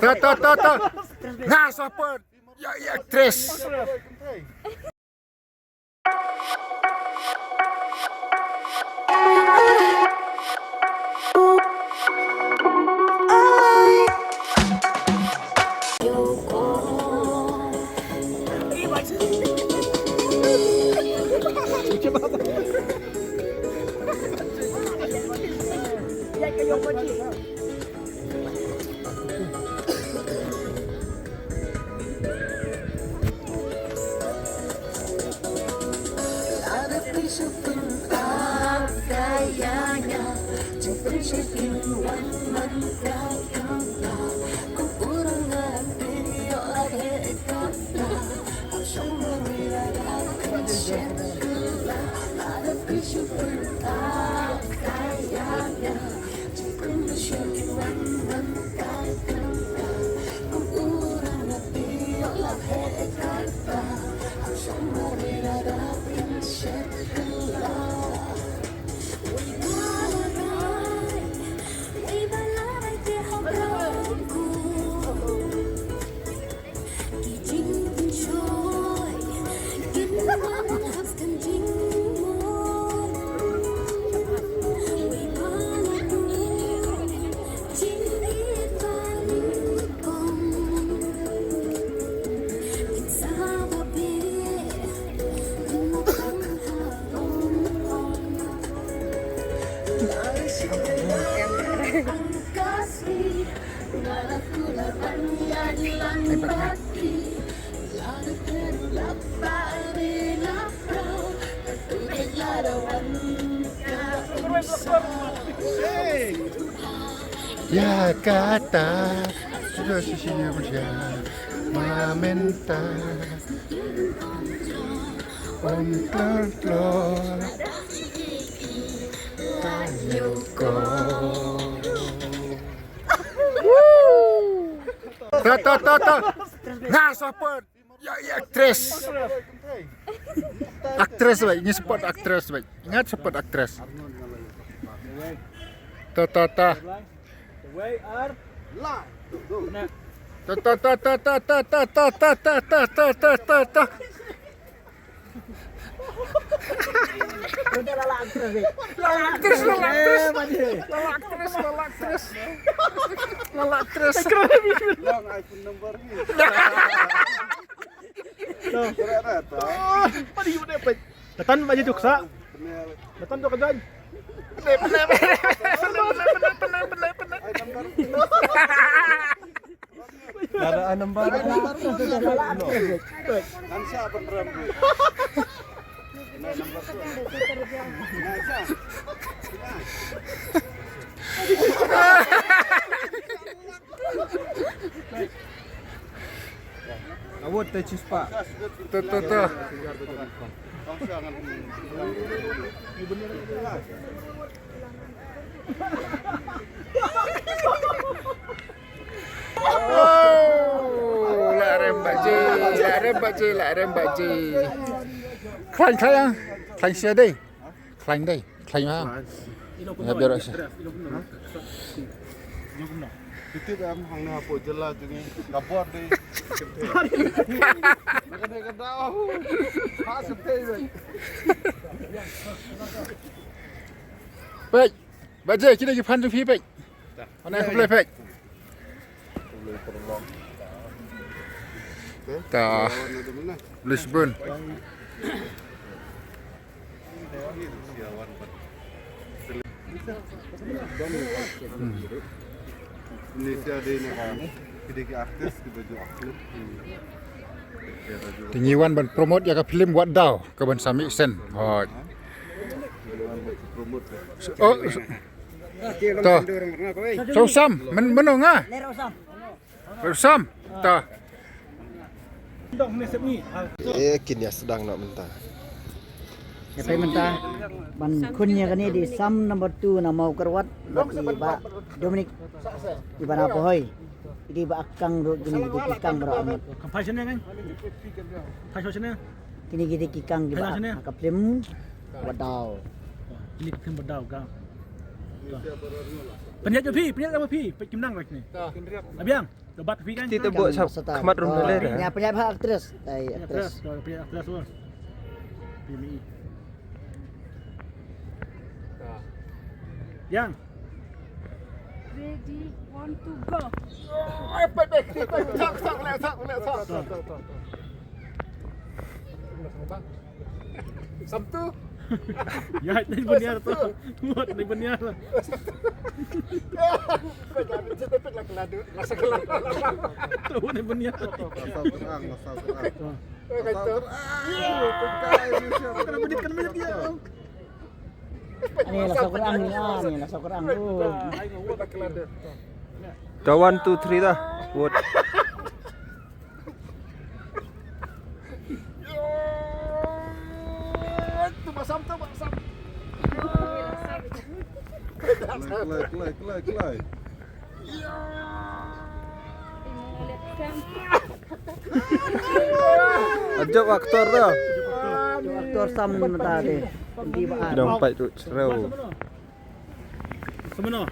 Tuh. Nah, siapa? Ya, aktris. Ya kata sudah sesungguhnya meminta untuk tanyuko. Tuh. Nah, siapa? Ya, aktris. Aktris, baik. Ini spot aktris, baik. Ingat spot aktris. Tuh. Tuh. Lalaktris. Long iPhone number ni. Datan maju juksa. Datan tu kajan. Ada number. Kan siapa beneran? Nah, number tu. Awat teh cispa. Tuh. Oh, larem baji. Klan sia deh. Klan mah. Ya biar aja. Kita dah hang apa jelas dengan kapor deh. Kena hak sepeda. Baik. Baje kita pergi panjang pi baik. Mana boleh baik. Dah. Lisbon. Indonesia ada ni kan. Kita artis di baju akhlak. Tingiwan ban promote ya ke film Wat Dau ke ban Sami Sen. Oh. Oh. Tuh. Sam, menung ah. Sam. Tuh. Dong ni sep ni. Kini sedang nak mentah. Saya mentah ban kunnya kan di Sam number 2 na mau kerwat ba Dominic di bana apa hoy. Jadi ba akang ro gini di kikang bro amat. Kampai sana kan? Kampai sana. Kini gidi kikang di ba ka film wadau. Ini film bedau ka. Penyak je pi, penyak apa pi? Pe kim nang lagi ni. Abiang. Debat fi kan. Kita buat khamat rum dah dah. Penyapa aktris. Aktris, aktris semua. PMI. Yang Ready, want to go. Sabtu. Ya, naik beniar tu. Muat naik beniar. Tu naik beniar. Masal Quran. Kena menit dia. Ini lah Quran ni lah Quran tu. Dah 1 2 3 dah. Buat. Kelai. Ajak aktor dah. Aktor Sam tadi. Di baan. Dompat tu cerau. Semana?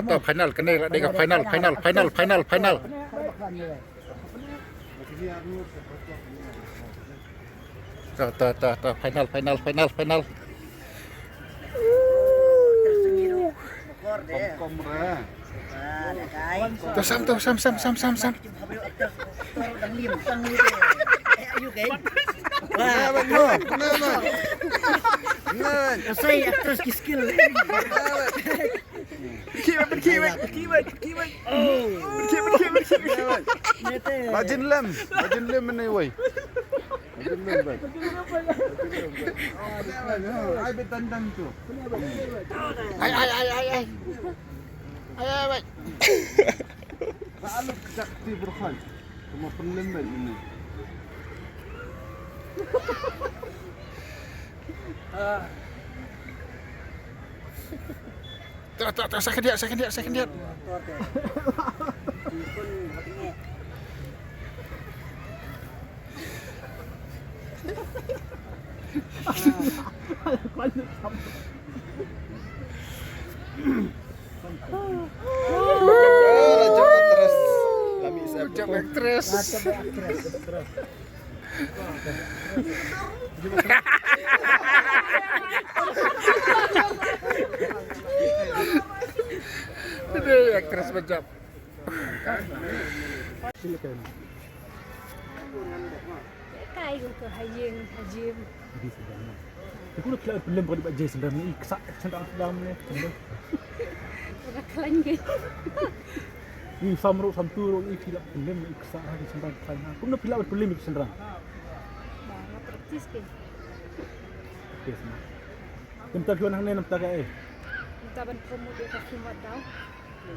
Ta final kena dekat final. Ta final. Komra. Sam. Ayo guys. Wah, saya aktris skill. Kiwek. Bajin lem ni woi. Ai betandan tu. Ai. Saalok sakti berkhal. Cuma penlembel ini. Tak, second dia. Actress. Ini aktris macam. Silakan. Kai untuk hajim. Di sebelah. Aku nak keluar film pada Pak Jay sebenarnya ni kesak sedang ni. Orang kelangin. Ni samru samtu ni film ni kesak hari sedang sana. Aku nak keluar film itu sebenarnya. Bang, praktis ke? Okey semua. Kita kian hang ni nak tak eh. Kita ban promo dia kasih modal.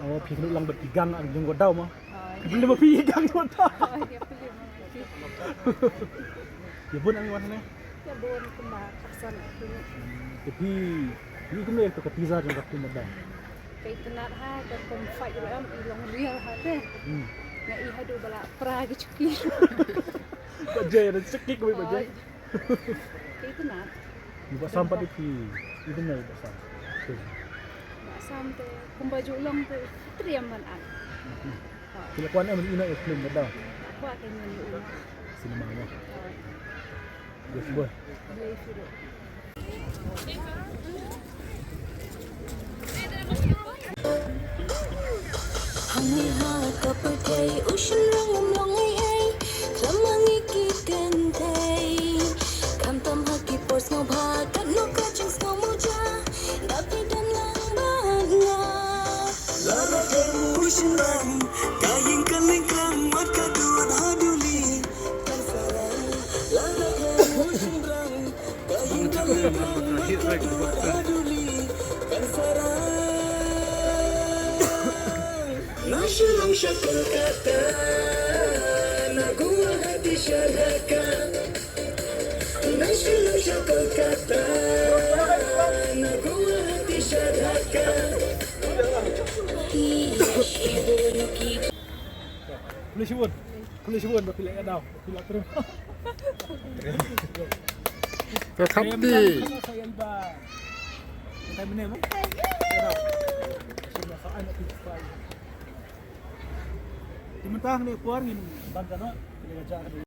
Oh, pergi ulang bertigang ang jenggot daw mah. Belum bertigang jenggot daw. Dia pilih. Ya pun ang mana ni. Ya bon kembang aksan itu. Tapi ni kena tu ketiza dan katu modal. Kay tenar ha dan fight ram ilong real ha deh. Na iha do bala pra gicuki. Pak Jay ada sekik kau Pak Jay. Kay tenar. Ni buat sampai di itu ni buat sampai. Sampai kumbaju ulang tu teriaman an. Bila kuan am ina film modal. Buat dengan ulang. Sinema mah. Yes boy. Boleh suruh. Hangin ha kapatay ocean rangam longai ai klamangi ki kentay kamtam haki pors no bha kan no kaching no moja dapi dan lambana lala ocean rang kaying kalingkang mat kadun haduli kan sarai lala ocean rang kaying kalingkang mat kadun haduli kan sarai Nasyurong siya Kolkata, naguwa hati siya Dhaka. Nasyurong siya Kolkata, naguwa hati siya Dhaka. Boleh siwon berpilih ya daw. Pilih terus. ครับดี Saya iba. Kita menem. Ya daw. Semua soal nak pilih. Di mentah ni keluarin bangga no. Pilih aja.